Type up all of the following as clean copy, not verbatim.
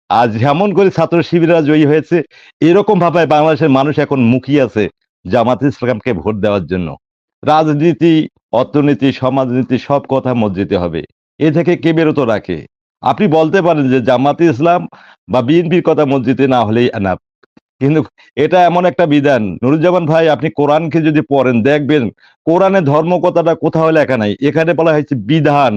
আজ যেমন করে ছাত্র শিবিররা জয়ী হয়েছে, এরকম ভাবে বাংলাদেশের মানুষ এখন মুখিয়ে আছে জামাত ইসলামকে ভোট দেওয়ার জন্য। রাজনীতি, অর্থনীতি, সমাজনীতি সব কথা মসজিদে হবে। এ থেকে কে বিরত রাখে? আপনি বলতে পারেন যে জামাত ইসলাম বা বিএনপির কথা মসজিদে না হলেই না, কিন্তু এটা এমন একটা বিধান। নুরুজ্জামান ভাই, আপনি কোরআনকে যদি পড়েন দেখবেন কোরআনে ধর্ম কথাটা কোথাও লেখা নাই, এখানে বলা হয়েছে বিধান।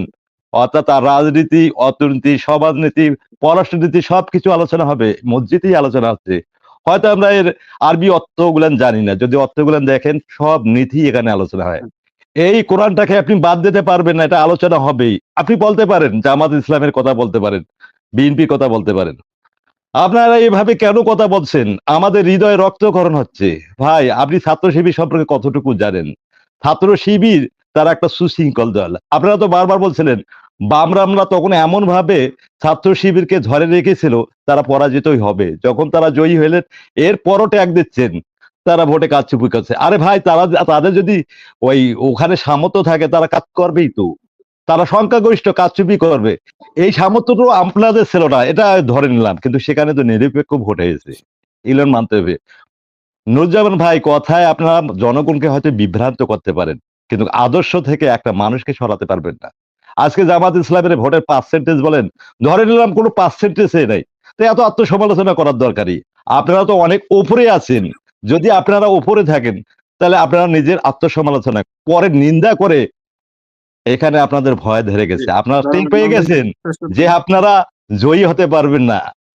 অর্থাৎ আর রাজনীতি, অর্থনীতি, সমাজনীতি, পররাষ্ট্রনীতি সবকিছু আলোচনা হবে, মসজিদেই আলোচনা হচ্ছে। হয়তো আমরা এর আরবি অর্থগুলান জানি না, যদি অর্থগুলান দেখেন সব নীতি এখানে আলোচনা হয়। এই কোরআনটাকে আপনি বাদ দিতে পারবেন না, এটা আলোচনা হবেই। আপনি বলতে পারেন জামাত ইসলামের কথা বলতে পারেন, বিএনপির কথা বলতে পারেন, আপনারা এভাবে কেন কথা বলছেন? আমাদের হৃদয়ে রক্তক্ষরণ হচ্ছে। ভাই, আপনি ছাত্র শিবির সম্পর্কে কতটুকু জানেন? ছাত্র শিবির তারা একটা সুশৃঙ্খল দল। আপনারা তো বারবার বলছিলেন বামরামরা তখন এমন ভাবে ছাত্র শিবিরকে ধরে রেখেছিল তারা পরাজিতই হবে। যখন তারা জয়ী হলেন এরপরও ট্যাগ দিচ্ছেন তারা ভোটে কারচুপি করছে। আরে ভাই, তারা তাদের যদি ওই ওখানে সামর্থ্য থাকে তারা কাজ করবেই তো। তারা সংখ্যাগরিষ্ঠ, কারচুপি করবে। এই সামর্থ্যটা আপনাদের ছিল না, এটা ধরে নিলাম, কিন্তু সেখানে তো নিরপেক্ষ ভোট হয়েছে, ইলন মানতে হবে। নুরজামান ভাই, কথায় আপনারা জনগণকে হয়তো বিভ্রান্ত করতে পারেন, কিন্তু আদর্শ থেকে একটা মানুষকে সরাতে পারবেন না। আজকে জামাত ইসলামের ভোটের পার্সেন্টেজ বলেন, ধরে নিলাম কোনো পার্সেন্টেজে নেই, তো এত আত্মসমালোচনা করার দরকারই। আপনারা তো অনেক উপরে আছেন, যদি আপনারা উপরে থাকেন তাহলে আপনারা নিজের আত্মসমালোচনা পরে নিন্দা করে এখানে আপনাদের ভয় ধরে জি, গেছে, আপনারা টের ধন্যবাদ। পেয়ে আমি গেছেন শেষ করতে যে আপনারা জয়ী হতে পারবেন না।